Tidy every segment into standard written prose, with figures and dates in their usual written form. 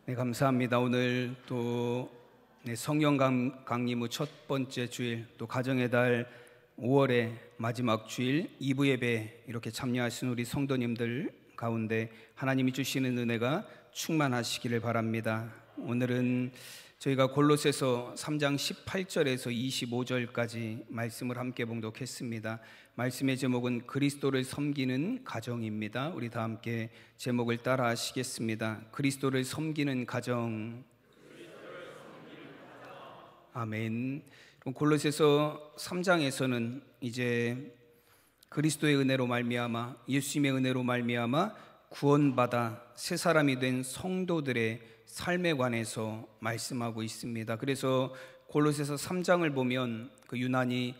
네, 감사합니다. 오늘 또 성령 강림 후 첫 번째 주일, 또 가정의 달 5월의 마지막 주일 2부 예배 이렇게 참여하신 우리 성도님들 가운데 하나님이 주시는 은혜가 충만하시기를 바랍니다. 오늘은 저희가 골로새서 3장 18절에서 25절까지 말씀을 함께 봉독했습니다. 말씀의 제목은 그리스도를 섬기는 가정입니다. 우리 다 함께 제목을 따라 하시겠습니다. 그리스도를 섬기는 가정. 아멘. 골로새서 3장에서는 이제 그리스도의 은혜로 말미암아, 예수님의 은혜로 말미암아 구원받아 새 사람이 된 성도들의 삶에 관해서 말씀하고 있습니다. 그래서 골로새서 3장을 보면 그 유난히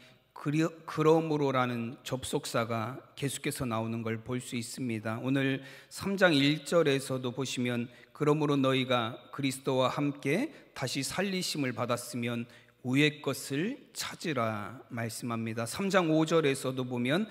그러므로라는 접속사가 계속해서 나오는 걸 볼 수 있습니다. 오늘 3장 1절에서도 보시면 그러므로 너희가 그리스도와 함께 다시 살리심을 받았으면 위의 것을 찾으라 말씀합니다. 3장 5절에서도 보면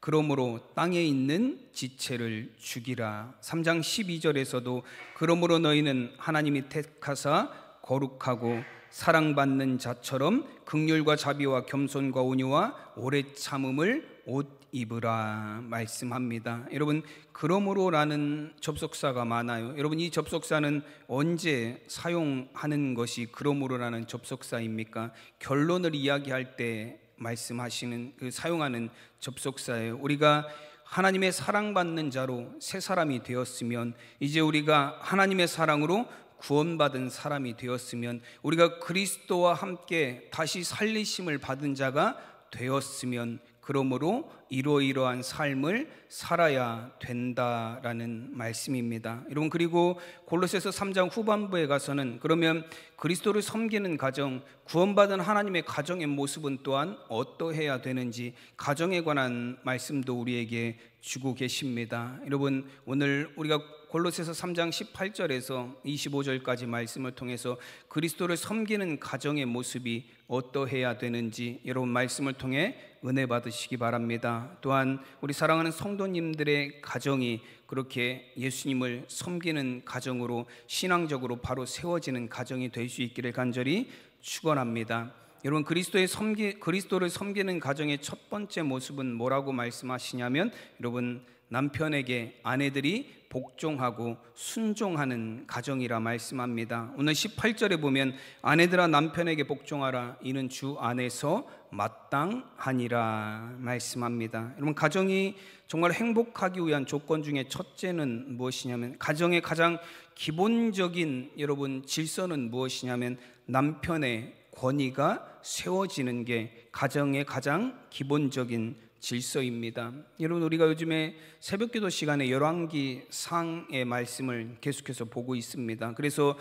그러므로 땅에 있는 지체를 죽이라. 3장 12절에서도 그러므로 너희는 하나님이 택하사 거룩하고 사랑받는 자처럼 긍휼과 자비와 겸손과 온유와 오래 참음을 옷 입으라 말씀합니다. 여러분, 그러므로라는 접속사가 많아요. 여러분, 이 접속사는 언제 사용하는 것이 그러므로라는 접속사입니까? 결론을 이야기할 때 말씀하시는 사용하는 접속사예요. 우리가 하나님의 사랑받는 자로 새 사람이 되었으면, 이제 우리가 하나님의 사랑으로 구원받은 사람이 되었으면, 우리가 그리스도와 함께 다시 살리심을 받은 자가 되었으면, 그러므로 이러이러한 삶을 살아야 된다라는 말씀입니다. 여러분, 그리고 골로새서 3장 후반부에 가서는 그러면 그리스도를 섬기는 가정, 구원받은 하나님의 가정의 모습은 또한 어떠해야 되는지 가정에 관한 말씀도 우리에게 주고 계십니다. 여러분, 오늘 우리가 골로새서 3장 18절에서 25절까지 말씀을 통해서 그리스도를 섬기는 가정의 모습이 어떠해야 되는지 여러분 말씀을 통해 은혜 받으시기 바랍니다. 또한 우리 사랑하는 성도님들의 가정이 그렇게 예수님을 섬기는 가정으로 신앙적으로 바로 세워지는 가정이 될 수 있기를 간절히 축원합니다. 여러분, 그리스도를 섬기는 가정의 첫 번째 모습은 뭐라고 말씀하시냐면, 여러분, 남편에게 아내들이 복종하고 순종하는 가정이라 말씀합니다. 오늘 18절에 보면 아내들아 남편에게 복종하라, 이는 주 안에서 마땅하니라 말씀합니다. 여러분, 가정이 정말 행복하기 위한 조건 중에 첫째는 무엇이냐면, 가정의 가장 기본적인 여러분 질서는 무엇이냐면, 남편의 권위가 세워지는 게 가정의 가장 기본적인 질서입니다. 여러분, 우리가 요즘에 새벽기도 시간에 열왕기 상의 말씀을 계속해서 보고 있습니다. 그래서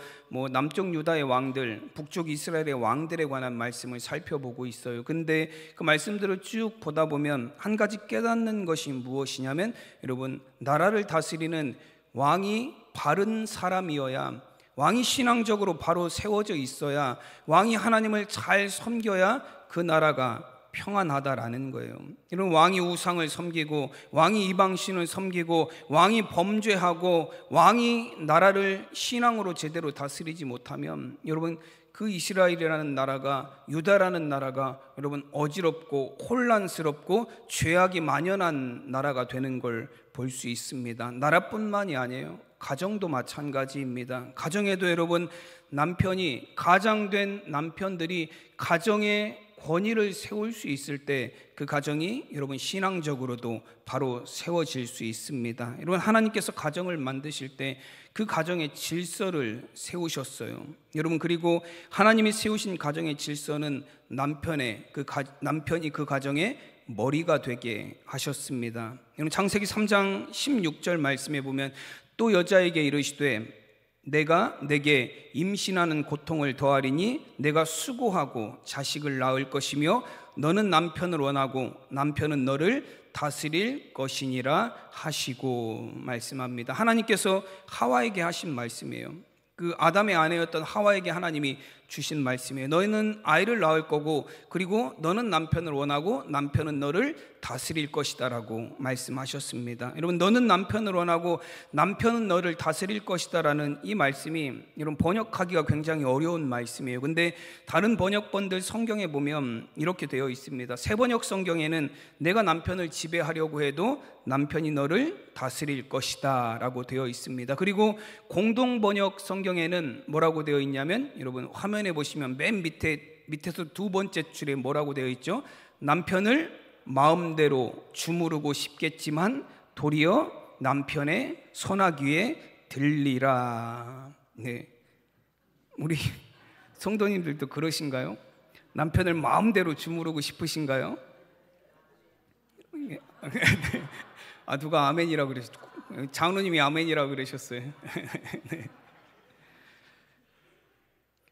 남쪽 유다의 왕들, 북쪽 이스라엘의 왕들에 관한 말씀을 살펴보고 있어요. 근데 그 말씀들을 쭉 보다 보면 한 가지 깨닫는 것이 무엇이냐면, 여러분, 나라를 다스리는 왕이 바른 사람이어야, 왕이 신앙적으로 바로 세워져 있어야, 왕이 하나님을 잘 섬겨야 그 나라가 평안하다라는 거예요. 이런 왕이 우상을 섬기고, 왕이 이방신을 섬기고, 왕이 범죄하고, 왕이 나라를 신앙으로 제대로 다스리지 못하면, 여러분, 그 이스라엘이라는 나라가, 유다라는 나라가 여러분 어지럽고 혼란스럽고 죄악이 만연한 나라가 되는 걸 볼 수 있습니다. 나라뿐만이 아니에요. 가정도 마찬가지입니다. 가정에도 여러분, 남편이, 가장된 남편들이 가정의 권위를 세울 수 있을 때 그 가정이 여러분 신앙적으로도 바로 세워질 수 있습니다. 여러분, 하나님께서 가정을 만드실 때 그 가정의 질서를 세우셨어요. 여러분, 그리고 하나님이 세우신 가정의 질서는 남편이 그 가정의 머리가 되게 하셨습니다. 여러분, 창세기 3장 16절 말씀에 보면, 또 여자에게 이르시되 내가 내게 임신하는 고통을 더하리니 내가 수고하고 자식을 낳을 것이며 너는 남편을 원하고 남편은 너를 다스릴 것이니라 하시고 말씀합니다. 하나님께서 하와에게 하신 말씀이에요. 그 아담의 아내였던 하와에게 하나님이 주신 말씀이에요. 너희는 아이를 낳을 거고 그리고 너는 남편을 원하고 남편은 너를 다스릴 것이다 라고 말씀하셨습니다. 여러분, 너는 남편을 원하고 남편은 너를 다스릴 것이다 라는 이 말씀이 여러분 번역하기가 굉장히 어려운 말씀이에요. 근데 다른 번역본들 성경에 보면 이렇게 되어 있습니다. 새번역 성경에는 내가 남편을 지배하려고 해도 남편이 너를 다스릴 것이다 라고 되어 있습니다. 그리고 공동번역 성경에는 뭐라고 되어 있냐면, 여러분 화면에 보시면 맨 밑에서 두 번째 줄에 뭐라고 되어 있죠? 남편을 마음대로 주무르고 싶겠지만 도리어 남편의 선하기에 들리라. 네, 우리 성도님들도 그러신가요? 남편을 마음대로 주무르고 싶으신가요? 네. 아, 누가 아멘이라고 그러셨죠? 장로님이 아멘이라고 그러셨어요. 네.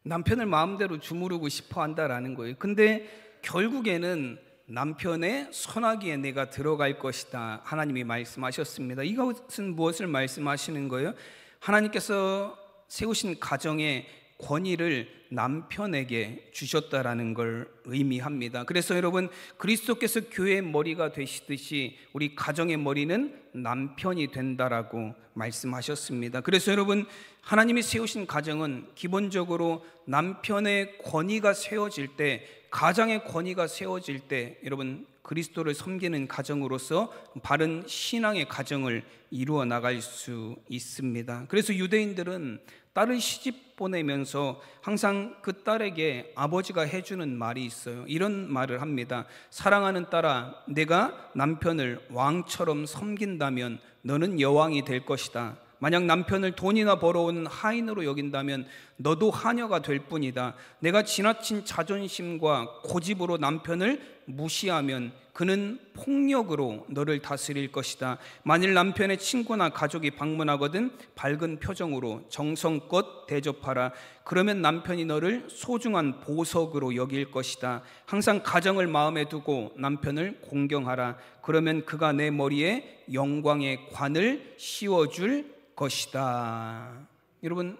남편을 마음대로 주무르고 싶어 한다라는 거예요. 근데 결국에는 남편의 선하기에 내가 들어갈 것이다, 하나님이 말씀하셨습니다. 이것은 무엇을 말씀하시는 거예요? 하나님께서 세우신 가정의 권위를 남편에게 주셨다라는 걸 의미합니다. 그래서 여러분, 그리스도께서 교회의 머리가 되시듯이 우리 가정의 머리는 남편이 된다라고 말씀하셨습니다. 그래서 여러분, 하나님이 세우신 가정은 기본적으로 남편의 권위가 세워질 때, 가장의 권위가 세워질 때 여러분 그리스도를 섬기는 가정으로서 바른 신앙의 가정을 이루어 나갈 수 있습니다. 그래서 유대인들은 딸을 시집 보내면서 항상 그 딸에게 아버지가 해주는 말이 있어요. 이런 말을 합니다. 사랑하는 딸아, 내가 남편을 왕처럼 섬긴다면 너는 여왕이 될 것이다. 만약 남편을 돈이나 벌어오는 하인으로 여긴다면 너도 하녀가 될 뿐이다. 내가 지나친 자존심과 고집으로 남편을 무시하면 그는 폭력으로 너를 다스릴 것이다. 만일 남편의 친구나 가족이 방문하거든 밝은 표정으로 정성껏 대접하라. 그러면 남편이 너를 소중한 보석으로 여길 것이다. 항상 가정을 마음에 두고 남편을 공경하라. 그러면 그가 내 머리에 영광의 관을 씌워줄 것이다. 여러분,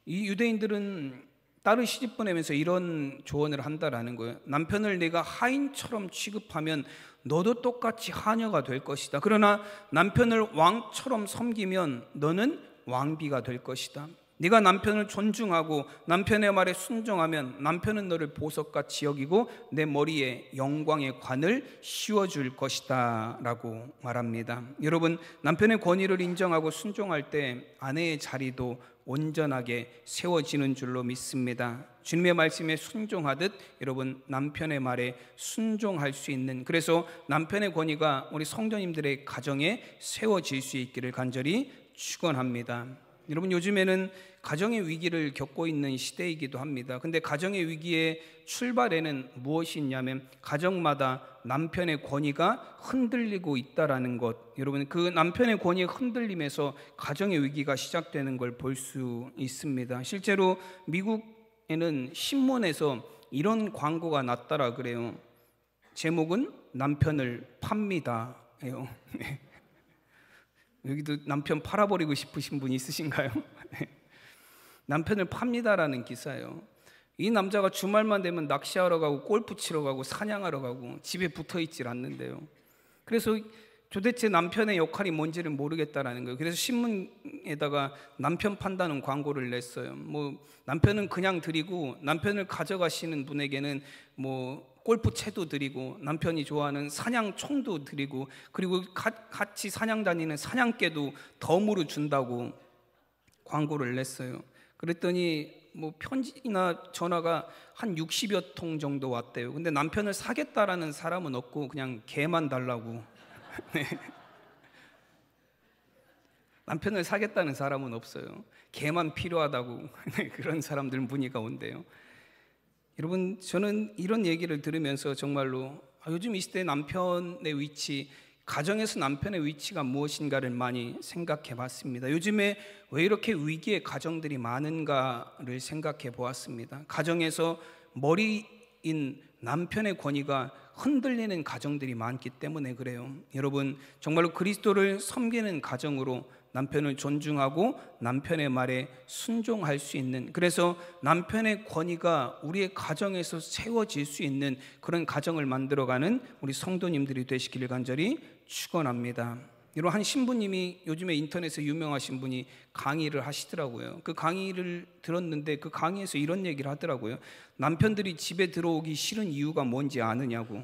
이 유대인들은 딸을 시집 보내면서 이런 조언을 한다라는 거예요. 남편을 내가 하인처럼 취급하면 너도 똑같이 하녀가 될 것이다. 그러나 남편을 왕처럼 섬기면 너는 왕비가 될 것이다. 네가 남편을 존중하고 남편의 말에 순종하면 남편은 너를 보석같이 여기고 내 머리에 영광의 관을 씌워줄 것이다 라고 말합니다. 여러분, 남편의 권위를 인정하고 순종할 때 아내의 자리도 온전하게 세워지는 줄로 믿습니다. 주님의 말씀에 순종하듯 여러분 남편의 말에 순종할 수 있는, 그래서 남편의 권위가 우리 성도님들의 가정에 세워질 수 있기를 간절히 축원합니다. 여러분, 요즘에는 가정의 위기를 겪고 있는 시대이기도 합니다. 근데 가정의 위기의 출발에는 무엇이 있냐면 가정마다 남편의 권위가 흔들리고 있다라는 것, 여러분 그 남편의 권위의 흔들림에서 가정의 위기가 시작되는 걸 볼 수 있습니다. 실제로 미국에는 신문에서 이런 광고가 났다라 그래요. 제목은 남편을 팝니다 예요. 여기도 남편 팔아버리고 싶으신 분 있으신가요? 남편을 팝니다라는 기사예요. 이 남자가 주말만 되면 낚시하러 가고 골프 치러 가고 사냥하러 가고 집에 붙어있질 않는데요. 그래서 도대체 남편의 역할이 뭔지를 모르겠다라는 거예요. 그래서 신문에다가 남편 판다는 광고를 냈어요. 뭐 남편은 그냥 드리고 남편을 가져가시는 분에게는 뭐 골프채도 드리고 남편이 좋아하는 사냥총도 드리고 그리고 같이 사냥 다니는 사냥개도 덤으로 준다고 광고를 냈어요. 그랬더니 뭐 편지나 전화가 한 60여 통 정도 왔대요. 근데 남편을 사겠다라는 사람은 없고 그냥 개만 달라고. 네. 남편을 사겠다는 사람은 없어요. 개만 필요하다고 그런 사람들 문의가 온대요. 여러분, 저는 이런 얘기를 들으면서 정말로 요즘 이 시대의 남편의 위치, 가정에서 남편의 위치가 무엇인가를 많이 생각해 봤습니다. 요즘에 왜 이렇게 위기의 가정들이 많은가를 생각해 보았습니다. 가정에서 머리인 남편의 권위가 흔들리는 가정들이 많기 때문에 그래요. 여러분, 정말로 그리스도를 섬기는 가정으로 남편을 존중하고 남편의 말에 순종할 수 있는, 그래서 남편의 권위가 우리의 가정에서 세워질 수 있는 그런 가정을 만들어가는 우리 성도님들이 되시기를 간절히 축원합니다. 이런 한 신부님이 요즘에 인터넷에 유명하신 분이 강의를 하시더라고요. 그 강의를 들었는데 그 강의에서 이런 얘기를 하더라고요. 남편들이 집에 들어오기 싫은 이유가 뭔지 아느냐고.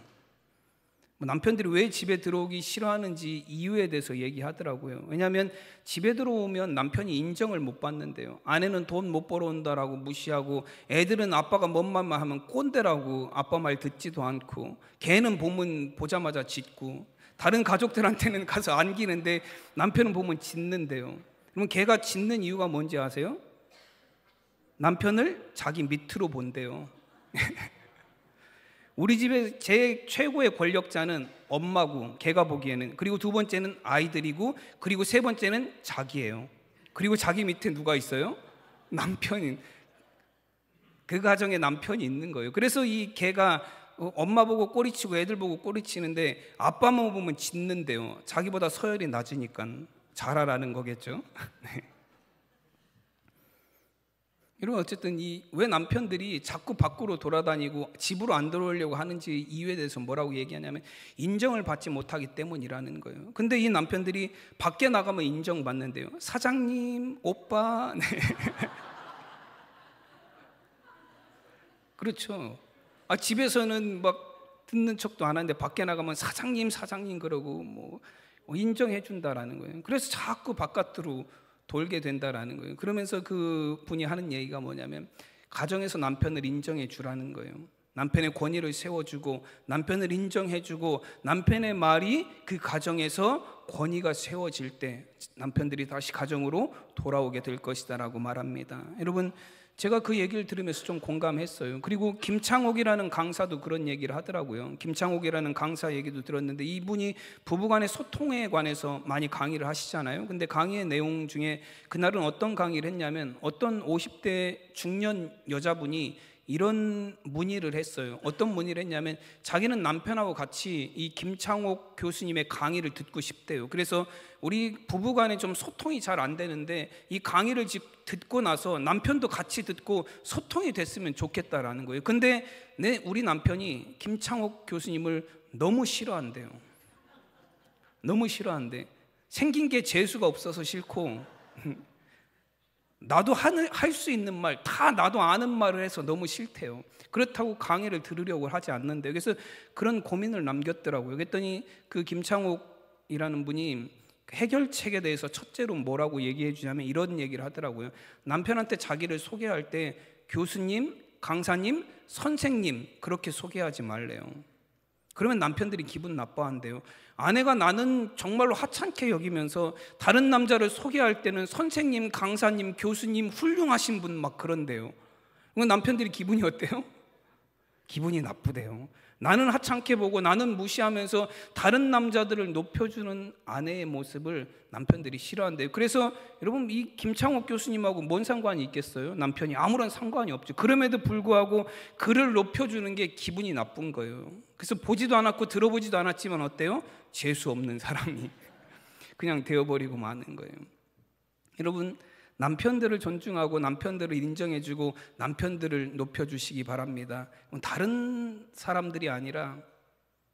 남편들이 왜 집에 들어오기 싫어하는지 이유에 대해서 얘기하더라고요. 왜냐하면 집에 들어오면 남편이 인정을 못 받는데요. 아내는 돈 못 벌어온다라고 무시하고, 애들은 아빠가 뭔 말만 하면 꼰대라고 아빠 말 듣지도 않고, 걔는 보면 보자마자 짖고, 다른 가족들한테는 가서 안기는데 남편은 보면 짖는데요. 그러면 걔가 짖는 이유가 뭔지 아세요? 남편을 자기 밑으로 본대요. 우리 집에 제 최고의 권력자는 엄마고, 걔가 보기에는, 그리고 두 번째는 아이들이고, 그리고 세 번째는 자기예요. 그리고 자기 밑에 누가 있어요? 남편인, 그 가정에 남편이 있는 거예요. 그래서 이 걔가 엄마 보고 꼬리치고 애들 보고 꼬리치는데 아빠만 보면 짖는데요. 자기보다 서열이 낮으니까 잘하라는 거겠죠. 네. 이런 어쨌든 왜 남편들이 자꾸 밖으로 돌아다니고 집으로 안 들어오려고 하는지 이유에 대해서 뭐라고 얘기하냐면 인정을 받지 못하기 때문이라는 거예요. 근데 이 남편들이 밖에 나가면 인정받는데요. 사장님, 오빠. 네. 그렇죠. 집에서는 막 듣는 척도 안 하는데 밖에 나가면 사장님, 사장님 그러고 뭐 인정해 준다라는 거예요. 그래서 자꾸 바깥으로 돌게 된다라는 거예요. 그러면서 그 분이 하는 얘기가 뭐냐면 가정에서 남편을 인정해 주라는 거예요. 남편의 권위를 세워주고 남편을 인정해주고 남편의 말이 그 가정에서 권위가 세워질 때 남편들이 다시 가정으로 돌아오게 될 것이다라고 말합니다. 여러분, 제가 그 얘기를 들으면서 좀 공감했어요. 그리고 김창옥이라는 강사도 그런 얘기를 하더라고요. 김창옥이라는 강사 얘기도 들었는데 이분이 부부간의 소통에 관해서 많이 강의를 하시잖아요. 근데 강의의 내용 중에 그날은 어떤 강의를 했냐면 어떤 50대 중년 여자분이 이런 문의를 했어요. 어떤 문의를 했냐면 자기는 남편하고 같이 이 김창옥 교수님의 강의를 듣고 싶대요. 그래서 우리 부부간에 좀 소통이 잘 안 되는데 이 강의를 듣고 나서 남편도 같이 듣고 소통이 됐으면 좋겠다라는 거예요. 근데 우리 남편이 김창옥 교수님을 너무 싫어한대요. 너무 싫어한대. 생긴 게 재수가 없어서 싫고 나도 할 수 있는 말 다 나도 아는 말을 해서 너무 싫대요. 그렇다고 강의를 들으려고 하지 않는데, 그래서 그런 고민을 남겼더라고요. 그랬더니 그 김창옥이라는 분이 해결책에 대해서 첫째로 뭐라고 얘기해 주냐면 이런 얘기를 하더라고요. 남편한테 자기를 소개할 때 교수님, 강사님, 선생님 그렇게 소개하지 말래요. 그러면 남편들이 기분 나빠한대요. 아내가 나는 정말로 하찮게 여기면서 다른 남자를 소개할 때는 선생님, 강사님, 교수님, 훌륭하신 분 막 그런대요. 그럼 남편들이 기분이 어때요? 기분이 나쁘대요. 나는 하찮게 보고 나는 무시하면서 다른 남자들을 높여주는 아내의 모습을 남편들이 싫어한대요. 그래서 여러분, 이 김창옥 교수님하고 뭔 상관이 있겠어요? 남편이 아무런 상관이 없죠. 그럼에도 불구하고 그를 높여주는 게 기분이 나쁜 거예요. 그래서 보지도 않았고 들어보지도 않았지만 어때요? 재수 없는 사람이 그냥 되어버리고 마는 거예요. 여러분, 남편들을 존중하고 남편들을 인정해주고 남편들을 높여주시기 바랍니다. 다른 사람들이 아니라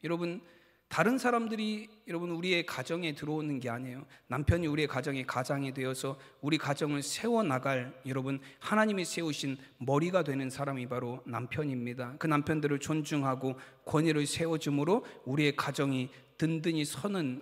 여러분, 다른 사람들이 여러분 우리의 가정에 들어오는 게 아니에요. 남편이 우리의 가정의 가장이 되어서 우리 가정을 세워나갈 여러분 하나님이 세우신 머리가 되는 사람이 바로 남편입니다. 그 남편들을 존중하고 권위를 세워줌으로 우리의 가정이 든든히 서는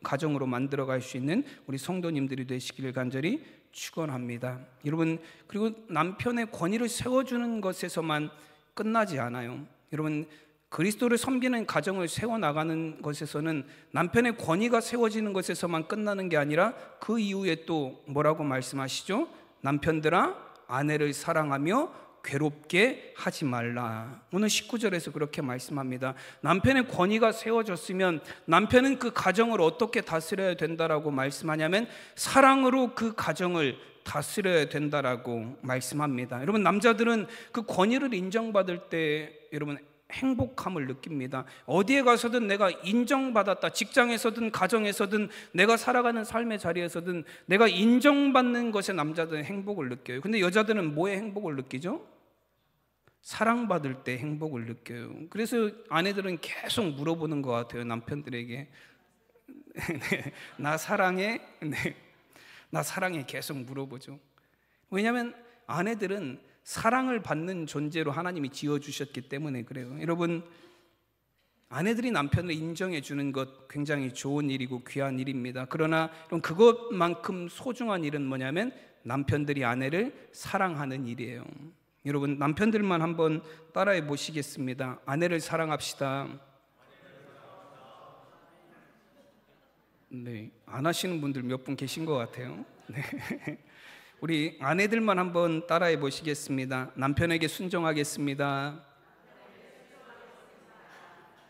가정으로 만들어갈 수 있는 우리 성도님들이 되시기를 간절히 축원합니다. 여러분, 그리고 남편의 권위를 세워주는 것에서만 끝나지 않아요. 여러분, 그리스도를 섬기는 가정을 세워나가는 것에서는 남편의 권위가 세워지는 것에서만 끝나는 게 아니라 그 이후에 또 뭐라고 말씀하시죠? 남편들아 아내를 사랑하며 괴롭게 하지 말라. 오늘 19절에서 그렇게 말씀합니다. 남편의 권위가 세워졌으면 남편은 그 가정을 어떻게 다스려야 된다라고 말씀하냐면 사랑으로 그 가정을 다스려야 된다라고 말씀합니다. 여러분, 남자들은 그 권위를 인정받을 때 여러분 행복함을 느낍니다. 어디에 가서든 내가 인정받았다. 직장에서든 가정에서든 내가 살아가는 삶의 자리에서든 내가 인정받는 것에 남자들은 행복을 느껴요. 근데 여자들은 뭐에 행복을 느끼죠? 사랑받을 때 행복을 느껴요. 그래서 아내들은 계속 물어보는 것 같아요, 남편들에게. 네, 나 사랑해? 네, 나 사랑해 계속 물어보죠. 왜냐하면 아내들은 사랑을 받는 존재로 하나님이 지어주셨기 때문에 그래요. 여러분, 아내들이 남편을 인정해 주는 것 굉장히 좋은 일이고 귀한 일입니다. 그러나 그것만큼 소중한 일은 뭐냐면 남편들이 아내를 사랑하는 일이에요. 여러분, 남편들만 한번 따라해 보시겠습니다. 아내를 사랑합시다. 네, 안 하시는 분들 몇 분 계신 것 같아요. 네. 우리 아내들만 한번 따라해 보시겠습니다. 남편에게 순종하겠습니다.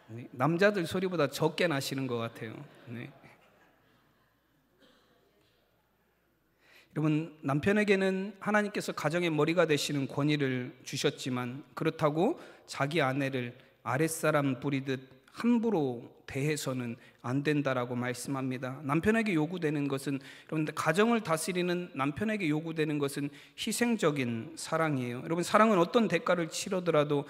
네, 남자들 소리보다 적게 나시는 것 같아요. 네. 여러분, 남편에게는 하나님께서 가정의 머리가 되시는 권위를 주셨지만 그렇다고 자기 아내를 아랫사람 부리듯 함부로 대해서는 안 된다라고 말씀합니다. 남편에게 요구되는 것은, 여러분, 가정을 다스리는 남편에게 요구되는 것은 희생적인 사랑이에요. 여러분, 사랑은 어떤 대가를 치르더라도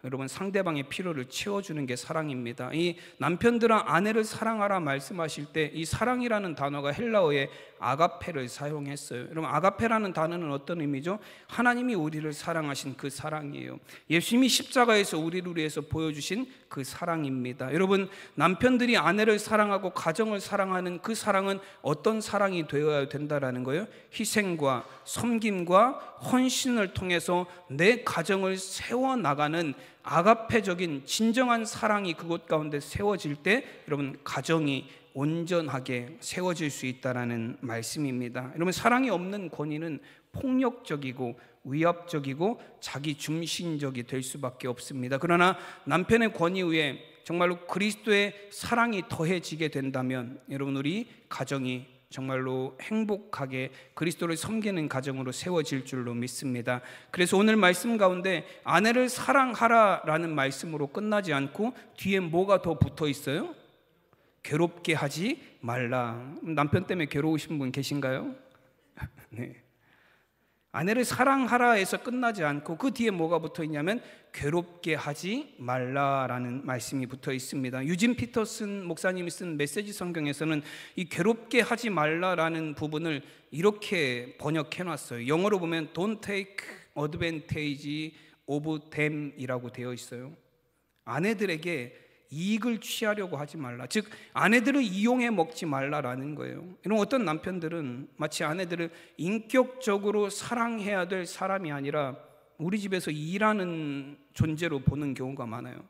여러분 상대방의 필요를 채워주는 게 사랑입니다. 이 남편들아 아내를 사랑하라 말씀하실 때 이 사랑이라는 단어가 헬라어의 아가페를 사용했어요. 여러분, 아가페라는 단어는 어떤 의미죠? 하나님이 우리를 사랑하신 그 사랑이에요. 예수님이 십자가에서 우리를 위해서 보여주신 그 사랑입니다. 여러분, 남편들이 아내를 사랑하고 가정을 사랑하는 그 사랑은 어떤 사랑이 되어야 된다라는 거예요? 희생과 섬김과 헌신을 통해서 내 가정을 세워나가는 아가페적인 진정한 사랑이 그곳 가운데 세워질 때 여러분, 가정이 온전하게 세워질 수 있다라는 말씀입니다. 여러분, 사랑이 없는 권위는 폭력적이고 위압적이고 자기 중심적이 될 수밖에 없습니다. 그러나 남편의 권위 위에 정말로 그리스도의 사랑이 더해지게 된다면 여러분, 우리 가정이 정말로 행복하게 그리스도를 섬기는 가정으로 세워질 줄로 믿습니다. 그래서 오늘 말씀 가운데 아내를 사랑하라라는 말씀으로 끝나지 않고 뒤에 뭐가 더 붙어 있어요? 괴롭게 하지 말라. 남편 때문에 괴로우신 분 계신가요? 네. 아내를 사랑하라 해서 끝나지 않고 그 뒤에 뭐가 붙어 있냐면 괴롭게 하지 말라라는 말씀이 붙어 있습니다. 유진 피터슨 목사님이 쓴 메시지 성경에서는 이 괴롭게 하지 말라라는 부분을 이렇게 번역해 놨어요. 영어로 보면 Don't take advantage of them 이라고 되어 있어요. 아내들에게 이익을 취하려고 하지 말라. 즉 아내들을 이용해 먹지 말라라는 거예요. 이런 어떤 남편들은 마치 아내들을 인격적으로 사랑해야 될 사람이 아니라 우리 집에서 일하는 존재로 보는 경우가 많아요.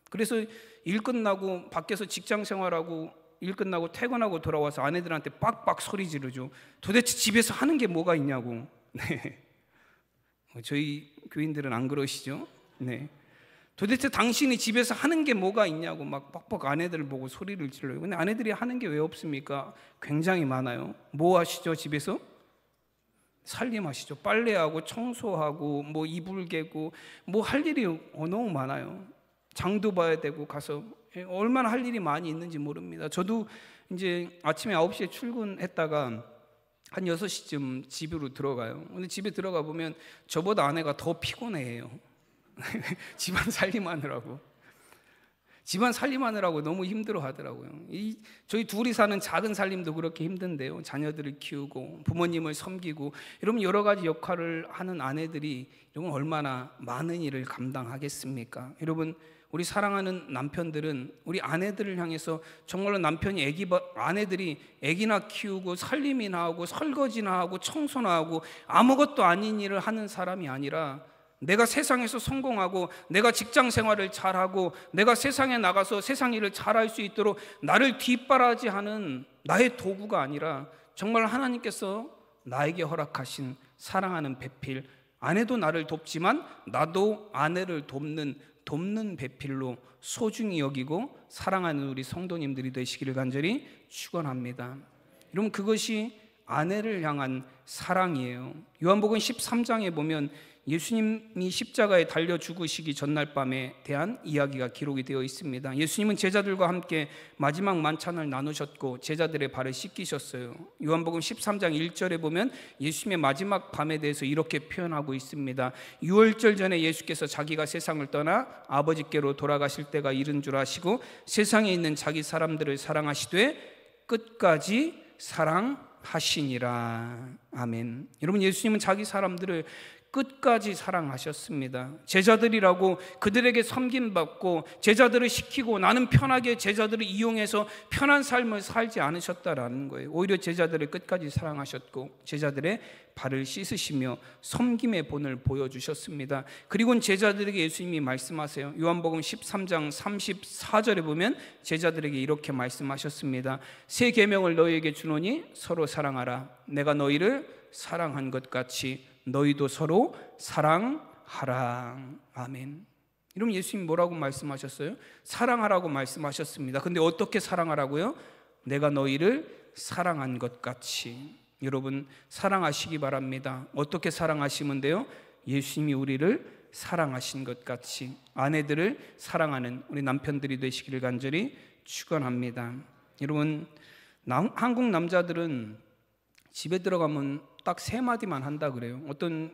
그래서 일 끝나고 밖에서 직장 생활하고 일 끝나고 퇴근하고 돌아와서 아내들한테 빡빡 소리 지르죠. 도대체 집에서 하는 게 뭐가 있냐고. 네. 저희 교인들은 안 그러시죠? 네. 도대체 당신이 집에서 하는 게 뭐가 있냐고 막 뻑뻑 아내들 보고 소리를 질러요. 근데 아내들이 하는 게 왜 없습니까? 굉장히 많아요. 뭐 하시죠? 집에서? 살림하시죠. 빨래하고 청소하고 뭐 이불 개고 뭐 할 일이 너무 많아요. 장도 봐야 되고 가서 얼마나 할 일이 많이 있는지 모릅니다. 저도 이제 아침에 9시에 출근했다가 한 6시쯤 집으로 들어가요. 근데 집에 들어가 보면 저보다 아내가 더 피곤해해요. 집안 살림하느라고 너무 힘들어 하더라고요. 저희 둘이 사는 작은 살림도 그렇게 힘든데요. 자녀들을 키우고 부모님을 섬기고 여러분 여러 가지 역할을 하는 아내들이 여러분 얼마나 많은 일을 감당하겠습니까? 여러분, 우리 사랑하는 남편들은 우리 아내들을 향해서 정말로 아내들이 아기나 키우고 살림이나 하고 설거지나 하고 청소나 하고 아무것도 아닌 일을 하는 사람이 아니라 내가 세상에서 성공하고 내가 직장 생활을 잘하고 내가 세상에 나가서 세상 일을 잘할 수 있도록 나를 뒷바라지하는 나의 도구가 아니라 정말 하나님께서 나에게 허락하신 사랑하는 배필, 아내도 나를 돕지만 나도 아내를 돕는 배필로 소중히 여기고 사랑하는 우리 성도님들이 되시기를 간절히 축원합니다. 여러분, 그것이 아내를 향한 사랑이에요. 요한복음 13장에 보면 예수님이 십자가에 달려 죽으시기 전날 밤에 대한 이야기가 기록이 되어 있습니다. 예수님은 제자들과 함께 마지막 만찬을 나누셨고 제자들의 발을 씻기셨어요. 요한복음 13장 1절에 보면 예수님의 마지막 밤에 대해서 이렇게 표현하고 있습니다. 유월절 전에 예수께서 자기가 세상을 떠나 아버지께로 돌아가실 때가 이른 줄 아시고 세상에 있는 자기 사람들을 사랑하시되 끝까지 사랑하시니라. 아멘. 여러분, 예수님은 자기 사람들을 끝까지 사랑하셨습니다. 제자들이라고 그들에게 섬김받고 제자들을 시키고 나는 편하게 제자들을 이용해서 편한 삶을 살지 않으셨다라는 거예요. 오히려 제자들을 끝까지 사랑하셨고 제자들의 발을 씻으시며 섬김의 본을 보여주셨습니다. 그리고는 제자들에게 예수님이 말씀하세요. 요한복음 13장 34절에 보면 제자들에게 이렇게 말씀하셨습니다. 새 계명을 너희에게 주노니 서로 사랑하라. 내가 너희를 사랑한 것 같이 너희도 서로 사랑하라. 아멘. 여러분, 예수님 뭐라고 말씀하셨어요? 사랑하라고 말씀하셨습니다. 근데 어떻게 사랑하라고요? 내가 너희를 사랑한 것 같이. 여러분, 사랑하시기 바랍니다. 어떻게 사랑하시면 돼요? 예수님이 우리를 사랑하신 것 같이 아내들을 사랑하는 우리 남편들이 되시기를 간절히 축원합니다. 여러분, 한국 남자들은 집에 들어가면 딱 3마디만 한다 그래요. 어떤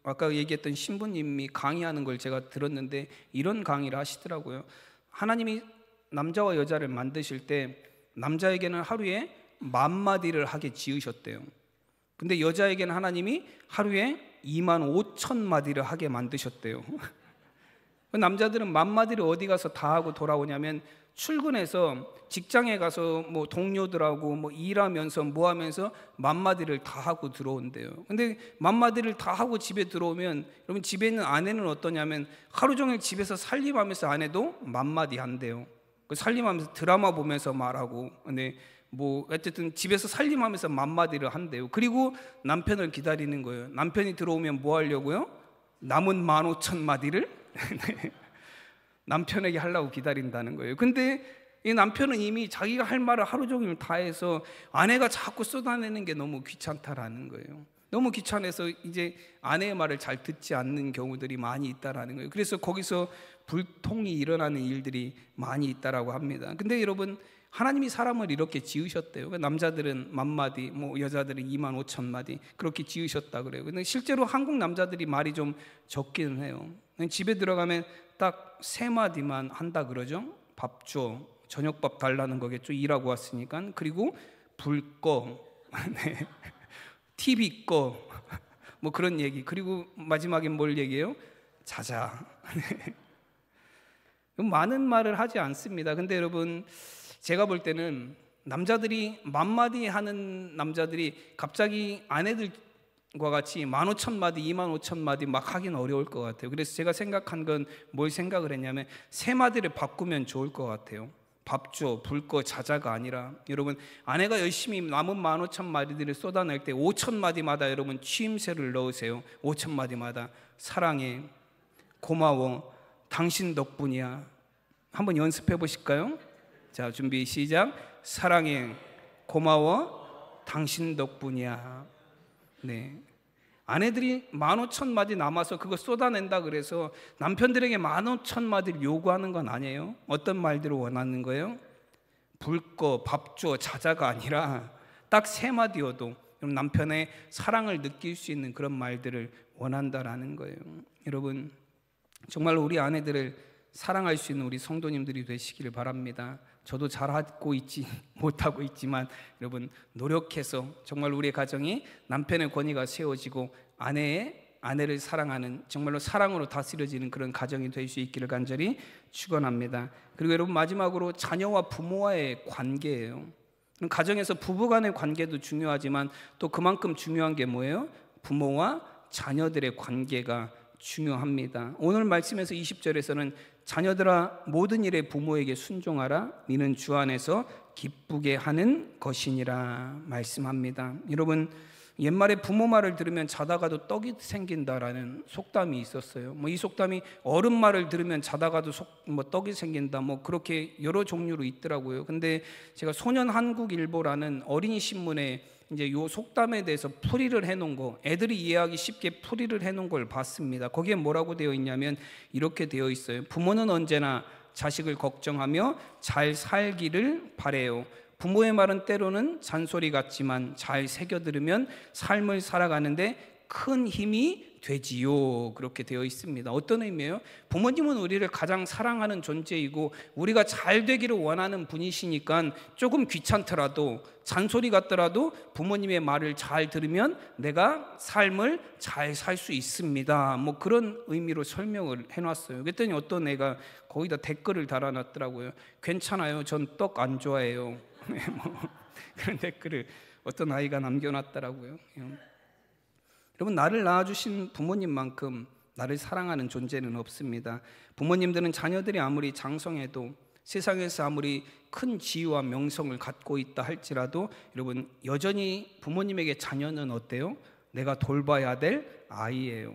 아까 얘기했던 신부님이 강의하는 걸 제가 들었는데 이런 강의를 하시더라고요. 하나님이 남자와 여자를 만드실 때 남자에게는 하루에 10,000마디를 하게 지으셨대요. 근데 여자에게는 하나님이 하루에 25,000마디를 하게 만드셨대요. 남자들은 10,000마디를 어디 가서 다 하고 돌아오냐면 출근해서 직장에 가서 뭐 동료들하고 뭐 일하면서 뭐 하면서 10,000마디를 다 하고 들어온대요. 근데 10,000마디를 다 하고 집에 들어오면 여러분, 집에 있는 아내는 어떠냐면 하루 종일 집에서 살림하면서 아내도 10,000마디 한대요. 살림하면서 드라마 보면서 말하고, 근데 뭐 어쨌든 집에서 살림하면서 10,000마디를 한대요. 그리고 남편을 기다리는 거예요. 남편이 들어오면 뭐 하려고요? 남은 15,000마디를 남편에게 하려고 기다린다는 거예요. 근데 이 남편은 이미 자기가 할 말을 하루 종일 다 해서 아내가 자꾸 쏟아내는 게 너무 귀찮다라는 거예요. 너무 귀찮아서 이제 아내의 말을 잘 듣지 않는 경우들이 많이 있다라는 거예요. 그래서 거기서 불통이 일어나는 일들이 많이 있다라고 합니다. 근데 여러분, 하나님이 사람을 이렇게 지으셨대요. 남자들은 10,000마디, 뭐 여자들은 25,000마디 그렇게 지으셨다 그래요. 근데 실제로 한국 남자들이 말이 좀 적기는 해요. 집에 들어가면 딱 3마디만 한다 그러죠. 밥 줘, 저녁밥 달라는 거겠죠. 일하고 왔으니까. 그리고 불 꺼, 네. TV 꺼, 뭐 그런 얘기. 그리고 마지막에 뭘 얘기해요? 자자. 많은 말을 하지 않습니다. 근데 여러분, 제가 볼 때는 남자들이 10,000마디 하는 남자들이 갑자기 아내들과 같이 15,000마디, 25,000마디 막 하긴 어려울 것 같아요. 그래서 제가 생각한 건 뭘 생각을 했냐면 3마디를 바꾸면 좋을 것 같아요. 밥 줘, 불 꺼, 자자가 아니라 여러분, 아내가 열심히 남은 15,000마디들을 쏟아낼 때 5,000마디마다 여러분 취임새를 넣으세요. 5,000마디마다 사랑해, 고마워, 당신 덕분이야. 한번 연습해 보실까요? 자, 준비 시작. 사랑해, 고마워, 당신 덕분이야. 네. 아내들이 15,000마디 남아서 그거 쏟아낸다 그래서 남편들에게 15,000마디를 요구하는 건 아니에요. 어떤 말들을 원하는 거예요? 불 꺼, 밥 줘, 자자가 아니라 딱 3마디여도 남편의 사랑을 느낄 수 있는 그런 말들을 원한다라는 거예요. 여러분, 정말 우리 아내들을 사랑할 수 있는 우리 성도님들이 되시기를 바랍니다. 저도 잘하고 있지 못하고 있지만 여러분, 노력해서 정말 우리의 가정이 남편의 권위가 세워지고 아내를 사랑하는, 정말로 사랑으로 다스려지는 그런 가정이 될 수 있기를 간절히 축원합니다. 그리고 여러분, 마지막으로 자녀와 부모와의 관계예요. 가정에서 부부간의 관계도 중요하지만 또 그만큼 중요한 게 뭐예요? 부모와 자녀들의 관계가 중요합니다. 오늘 말씀에서 20절에서는 자녀들아, 모든 일에 부모에게 순종하라. 니는 주 안에서 기쁘게 하는 것이니라 말씀합니다. 여러분, 옛말에 부모 말을 들으면 자다가도 떡이 생긴다라는 속담이 있었어요. 이 속담이 어른 말을 들으면 자다가도 떡이 생긴다, 그렇게 여러 종류로 있더라고요. 근데 제가 소년 한국일보라는 어린이 신문에 이제 요 속담에 대해서 풀이를 해놓은 거, 애들이 이해하기 쉽게 풀이를 해놓은 걸 봤습니다. 거기에 뭐라고 되어 있냐면 이렇게 되어 있어요. 부모는 언제나 자식을 걱정하며 잘 살기를 바래요. 부모의 말은 때로는 잔소리 같지만 잘 새겨 들으면 삶을 살아가는데 큰 힘이 되지요. 그렇게 되어 있습니다. 어떤 의미예요? 부모님은 우리를 가장 사랑하는 존재이고 우리가 잘 되기를 원하는 분이시니까 조금 귀찮더라도 잔소리 같더라도 부모님의 말을 잘 들으면 내가 삶을 잘 살 수 있습니다. 뭐 그런 의미로 설명을 해놨어요. 그랬더니 어떤 애가 거기다 댓글을 달아놨더라고요. 괜찮아요. 전 떡 안 좋아해요. 뭐 그런 댓글을 어떤 아이가 남겨놨더라고요. 여러분, 나를 낳아주신 부모님만큼 나를 사랑하는 존재는 없습니다. 부모님들은 자녀들이 아무리 장성해도 세상에서 아무리 큰 지위와 명성을 갖고 있다 할지라도 여러분, 여전히 부모님에게 자녀는 어때요? 내가 돌봐야 될 아이예요.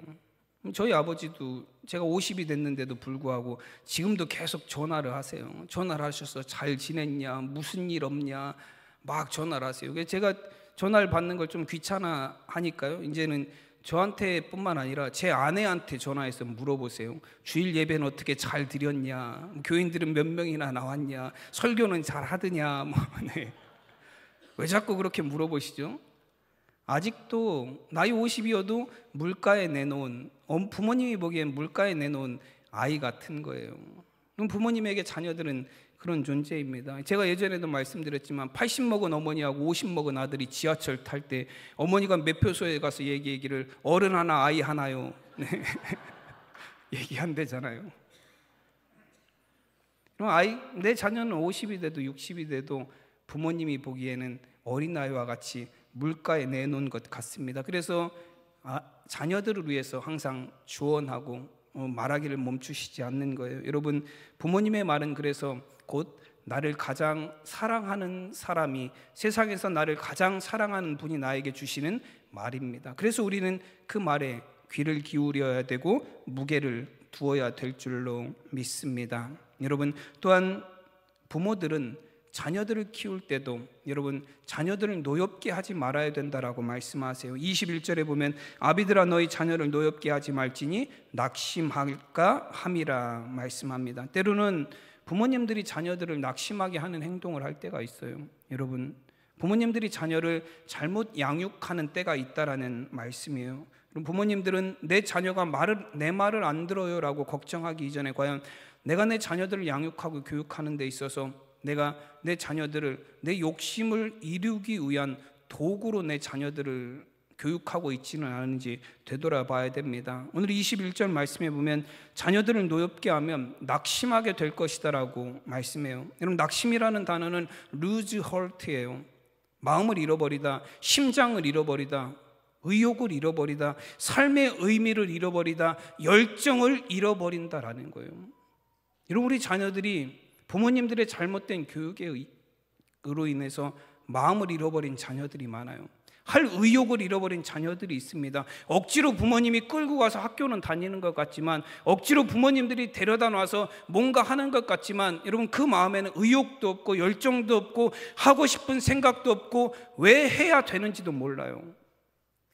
저희 아버지도 제가 50이 됐는데도 불구하고 지금도 계속 전화를 하세요. 전화를 하셔서 잘 지냈냐, 무슨 일 없냐 막 전화를 하세요. 그래서 제가 전화를 받는 걸 좀 귀찮아 하니까요, 이제는 저한테 뿐만 아니라 제 아내한테 전화해서 물어보세요. 주일 예배는 어떻게 잘 드렸냐, 교인들은 몇 명이나 나왔냐, 설교는 잘 하더냐, 뭐, 네. 왜 자꾸 그렇게 물어보시죠? 아직도 나이 50이어도 물가에 내놓은, 부모님이 보기엔 물가에 내놓은 아이 같은 거예요. 그럼 부모님에게 자녀들은 그런 존재입니다. 제가 예전에도 말씀드렸지만 80 먹은 어머니하고 50 먹은 아들이 지하철 탈 때 어머니가 매표소에 가서 얘기하기를 어른 하나 아이 하나요. 네. 얘기한대잖아요. 그럼 내 자녀는 50이 돼도 60이 돼도 부모님이 보기에는 어린아이와 같이 물가에 내놓은 것 같습니다. 그래서 자녀들을 위해서 항상 주원하고 말하기를 멈추시지 않는 거예요. 여러분, 부모님의 말은 그래서 곧 나를 가장 사랑하는 사람이, 세상에서 나를 가장 사랑하는 분이 나에게 주시는 말입니다. 그래서 우리는 그 말에 귀를 기울여야 되고 무게를 두어야 될 줄로 믿습니다. 여러분, 또한 부모들은 자녀들을 키울 때도 여러분, 자녀들을 노엽게 하지 말아야 된다라고 말씀하세요. 21절에 보면 아비들아 너희 자녀를 노엽게 하지 말지니 낙심할까 함이라 말씀합니다. 때로는 부모님들이 자녀들을 낙심하게 하는 행동을 할 때가 있어요. 여러분, 부모님들이 자녀를 잘못 양육하는 때가 있다라는 말씀이에요. 부모님들은 내 자녀가 내 말을 안 들어요라고 걱정하기 이전에 과연 내가 내 자녀들을 양육하고 교육하는 데 있어서 내가 내 자녀들을 내 욕심을 이루기 위한 도구로 내 자녀들을 교육하고 있지는 않은지 되돌아봐야 됩니다. 오늘 21절 말씀에 보면 자녀들을 노엽게 하면 낙심하게 될 것이다라고 말씀해요. 여러분, 낙심이라는 단어는 lose heart예요. 마음을 잃어버리다, 심장을 잃어버리다, 의욕을 잃어버리다, 삶의 의미를 잃어버리다, 열정을 잃어버린다라는 거예요. 여러분, 우리 자녀들이 부모님들의 잘못된 교육으로 인해서 마음을 잃어버린 자녀들이 많아요. 할 의욕을 잃어버린 자녀들이 있습니다. 억지로 부모님이 끌고 가서 학교는 다니는 것 같지만, 억지로 부모님들이 데려다 놔서 뭔가 하는 것 같지만, 여러분, 그 마음에는 의욕도 없고 열정도 없고 하고 싶은 생각도 없고 왜 해야 되는지도 몰라요.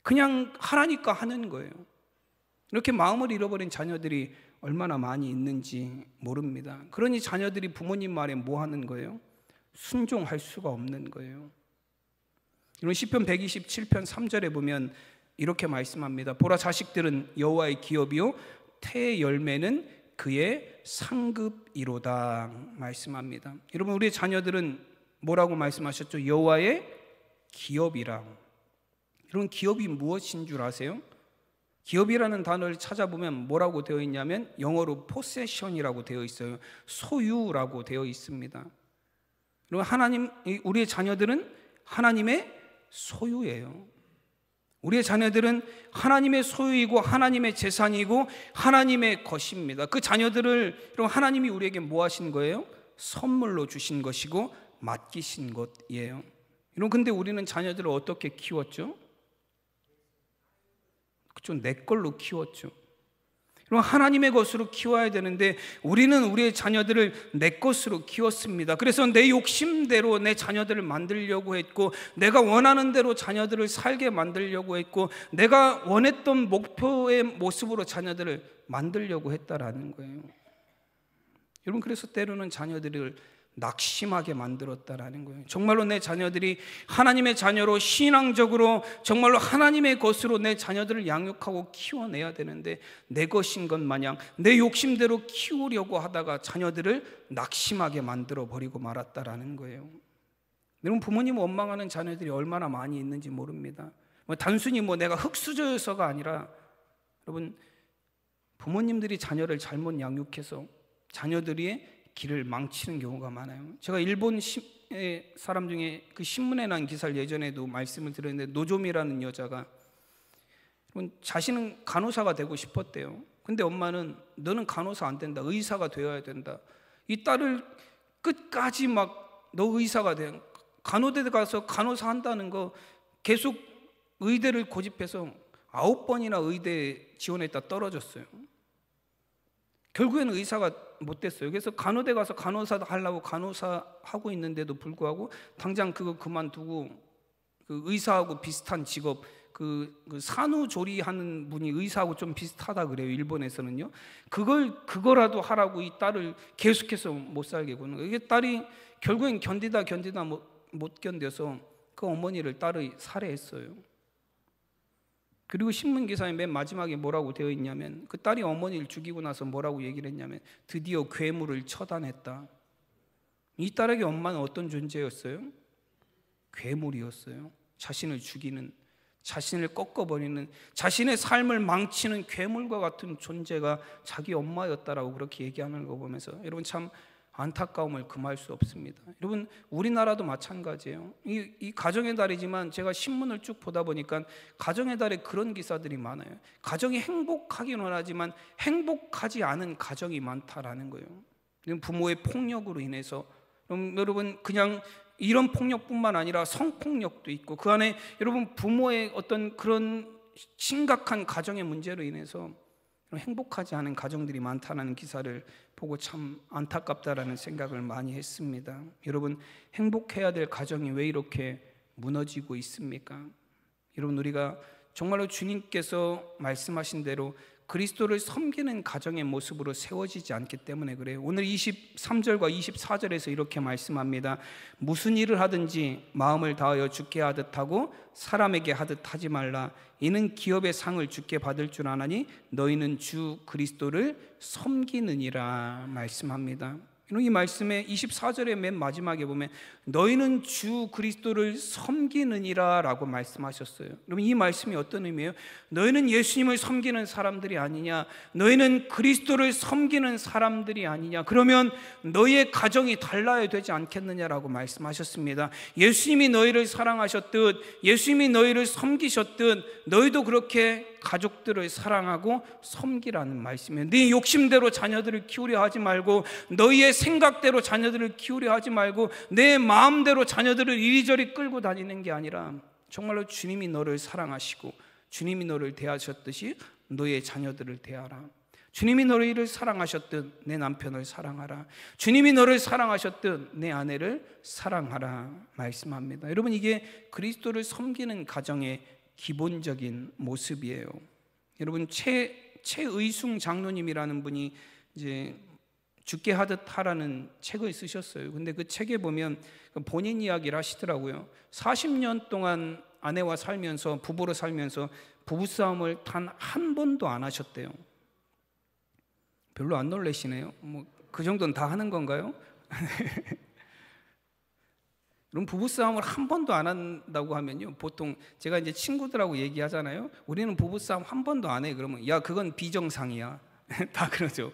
그냥 하라니까 하는 거예요. 이렇게 마음을 잃어버린 자녀들이 얼마나 많이 있는지 모릅니다. 그러니 자녀들이 부모님 말에 뭐 하는 거예요? 순종할 수가 없는 거예요. 이런 시편 127편 3절에 보면 이렇게 말씀합니다. 보라, 자식들은 여호와의 기업이요 태의 열매는 그의 상급이로다 말씀합니다. 여러분, 우리의 자녀들은 뭐라고 말씀하셨죠? 여호와의 기업이라. 여러분, 기업이 무엇인 줄 아세요? 기업이라는 단어를 찾아보면 뭐라고 되어 있냐면 영어로 possession이라고 되어 있어요. 소유라고 되어 있습니다. 여러분, 우리의 자녀들은 하나님의 소유예요. 우리의 자녀들은 하나님의 소유이고 하나님의 재산이고 하나님의 것입니다. 그 자녀들을 하나님이 우리에게 뭐 하신 거예요? 선물로 주신 것이고 맡기신 것이에요. 여러분, 근데 우리는 자녀들을 어떻게 키웠죠? 그렇죠, 내 걸로 키웠죠. 그럼 하나님의 것으로 키워야 되는데 우리는 우리의 자녀들을 내 것으로 키웠습니다. 그래서 내 욕심대로 내 자녀들을 만들려고 했고, 내가 원하는 대로 자녀들을 살게 만들려고 했고, 내가 원했던 목표의 모습으로 자녀들을 만들려고 했다라는 거예요. 여러분, 그래서 때로는 자녀들을 낙심하게 만들었다라는 거예요. 정말로 내 자녀들이 하나님의 자녀로 신앙적으로 정말로 하나님의 것으로 내 자녀들을 양육하고 키워내야 되는데, 내 것인 것 마냥 내 욕심대로 키우려고 하다가 자녀들을 낙심하게 만들어 버리고 말았다라는 거예요. 여러분, 부모님 원망하는 자녀들이 얼마나 많이 있는지 모릅니다. 단순히 내가 흙수저여서가 아니라, 여러분, 부모님들이 자녀를 잘못 양육해서 자녀들이 길을 망치는 경우가 많아요. 제가 일본 사람 중에 그 신문에 난 기사를 예전에도 말씀을 드렸는데, 노조미라는 여자가 자신은 간호사가 되고 싶었대요. 근데 엄마는 너는 간호사 안 된다, 의사가 되어야 된다. 이 딸을 끝까지 막 너 의사가 돼, 간호대 가서 간호사 한다는 거 계속 의대를 고집해서 9번이나 의대 지원했다 떨어졌어요. 결국에는 의사가 못 됐어요. 그래서 간호대 가서 간호사 하려고 간호사 하고 있는데도 불구하고 당장 그거 그만두고 그 의사하고 비슷한 직업, 그 산후조리하는 분이 의사하고 좀 비슷하다 그래요, 일본에서는요. 그거라도 하라고 이 딸을 계속해서 못 살게 구는 거예요. 이게 딸이 결국엔 견디다 못 견뎌서 그 어머니를 딸이 살해했어요. 그리고 신문 기사에 맨 마지막에 뭐라고 되어 있냐면, 그 딸이 어머니를 죽이고 나서 뭐라고 얘기를 했냐면, 드디어 괴물을 처단했다. 이 딸에게 엄마는 어떤 존재였어요? 괴물이었어요. 자신을 죽이는, 자신을 꺾어버리는, 자신의 삶을 망치는 괴물과 같은 존재가 자기 엄마였다라고 그렇게 얘기하는 거 보면서 여러분, 참 안타까움을 금할 수 없습니다. 여러분, 우리나라도 마찬가지예요. 이 가정의 달이지만 제가 신문을 쭉 보다 보니까 가정의 달에 그런 기사들이 많아요. 가정이 행복하기는 하지만 행복하지 않은 가정이 많다라는 거예요. 부모의 폭력으로 인해서, 여러분, 그냥 이런 폭력뿐만 아니라 성폭력도 있고, 그 안에 여러분 부모의 어떤 그런 심각한 가정의 문제로 인해서 행복하지 않은 가정들이 많다는 기사를 보고 참 안타깝다라는 생각을 많이 했습니다. 여러분, 행복해야 될 가정이 왜 이렇게 무너지고 있습니까? 여러분, 우리가 정말로 주님께서 말씀하신 대로 그리스도를 섬기는 가정의 모습으로 세워지지 않기 때문에 그래요. 오늘 23절과 24절에서 이렇게 말씀합니다. 무슨 일을 하든지 마음을 다하여 주께 하듯 하고 사람에게 하듯 하지 말라. 이는 기업의 상을 주께 받을 줄 아나니 너희는 주 그리스도를 섬기느니라 말씀합니다. 이 말씀의 24절의 맨 마지막에 보면 너희는 주 그리스도를 섬기느니라 라고 말씀하셨어요. 여러분, 이 말씀이 어떤 의미예요? 너희는 예수님을 섬기는 사람들이 아니냐, 너희는 그리스도를 섬기는 사람들이 아니냐, 그러면 너희의 가정이 달라야 되지 않겠느냐라고 말씀하셨습니다. 예수님이 너희를 사랑하셨듯, 예수님이 너희를 섬기셨듯 너희도 그렇게 가족들을 사랑하고 섬기라는 말씀이에요. 네 욕심대로 자녀들을 키우려 하지 말고, 너희의 생각대로 자녀들을 키우려 하지 말고, 내 마음대로 자녀들을 이리저리 끌고 다니는 게 아니라 정말로 주님이 너를 사랑하시고 주님이 너를 대하셨듯이 너의 자녀들을 대하라. 주님이 너희를 사랑하셨듯 내 남편을 사랑하라. 주님이 너를 사랑하셨듯 내 아내를 사랑하라 말씀합니다. 여러분, 이게 그리스도를 섬기는 가정의 기본적인 모습이에요. 여러분, 최의숭 장로님이라는 분이 이제 죽게 하듯 하라는 책을 쓰셨어요. 근데 그 책에 보면 본인 이야기를 하시더라고요. 40년 동안 아내와 살면서, 부부로 살면서 부부싸움을 단 한 번도 안 하셨대요. 별로 안 놀라시네요. 그 정도는 다 하는 건가요? 그럼 부부싸움을 한 번도 안 한다고 하면요, 보통 제가 이제 친구들하고 얘기하잖아요. 우리는 부부싸움 한 번도 안 해. 그러면 야, 그건 비정상이야. 다 그러죠.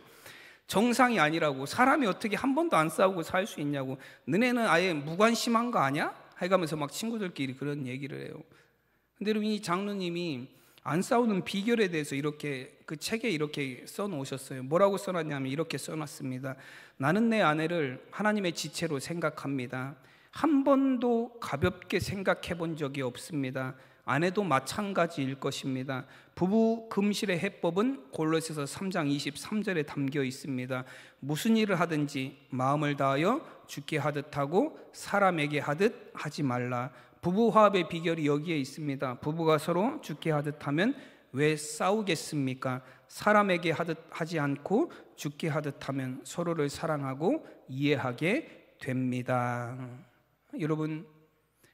정상이 아니라고. 사람이 어떻게 한 번도 안 싸우고 살 수 있냐고. 너네는 아예 무관심한 거 아니야? 해가면서 막 친구들끼리 그런 얘기를 해요. 근데 여러분, 이 장로님이 안 싸우는 비결에 대해서 이렇게 그 책에 이렇게 써놓으셨어요. 뭐라고 써놨냐면 이렇게 써놨습니다. 나는 내 아내를 하나님의 지체로 생각합니다. 한 번도 가볍게 생각해 본 적이 없습니다. 아내도 마찬가지일 것입니다. 부부 금실의 해법은 골로새서 3장 23절에 담겨 있습니다. 무슨 일을 하든지 마음을 다하여 주께 하듯 하고 사람에게 하듯 하지 말라. 부부 화합의 비결이 여기에 있습니다. 부부가 서로 주께 하듯 하면 왜 싸우겠습니까? 사람에게 하듯 하지 않고 주께 하듯 하면 서로를 사랑하고 이해하게 됩니다. 여러분,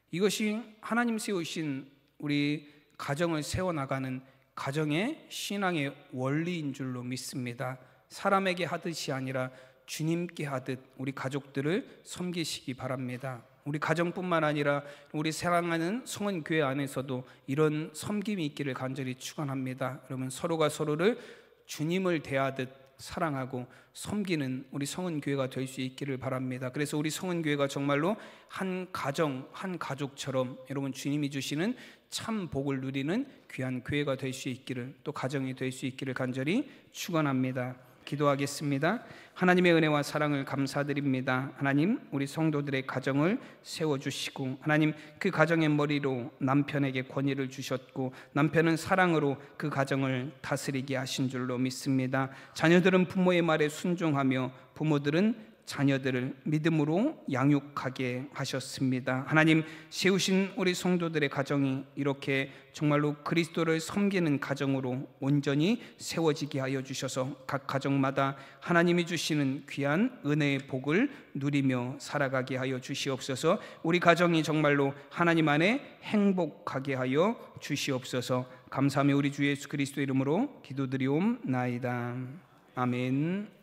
이것이 하나님 세우신 우리 가정을 세워나가는 가정의 신앙의 원리인 줄로 믿습니다. 사람에게 하듯이 아니라 주님께 하듯 우리 가족들을 섬기시기 바랍니다. 우리 가정뿐만 아니라 우리 사랑하는 성은교회 안에서도 이런 섬김이 있기를 간절히 축원합니다. 여러분, 서로가 서로를 주님을 대하듯 사랑하고 섬기는 우리 성은교회가 될 수 있기를 바랍니다. 그래서 우리 성은교회가 정말로 한 가정, 한 가족처럼 여러분 주님이 주시는 참 복을 누리는 귀한 교회가 될 수 있기를, 또 가정이 될 수 있기를 간절히 축원합니다. 기도하겠습니다. 하나님의 은혜와 사랑을 감사드립니다. 하나님, 우리 성도들의 가정을 세워주시고, 하나님 그 가정의 머리로 남편에게 권위를 주셨고, 남편은 사랑으로 그 가정을 다스리게 하신 줄로 믿습니다. 자녀들은 부모의 말에 순종하며 부모들은 자녀들을 믿음으로 양육하게 하셨습니다. 하나님, 세우신 우리 성도들의 가정이 이렇게 정말로 그리스도를 섬기는 가정으로 온전히 세워지게 하여 주셔서 각 가정마다 하나님이 주시는 귀한 은혜의 복을 누리며 살아가게 하여 주시옵소서. 우리 가정이 정말로 하나님 안에 행복하게 하여 주시옵소서. 감사하며 우리 주 예수 그리스도 이름으로 기도드리옵나이다. 아멘.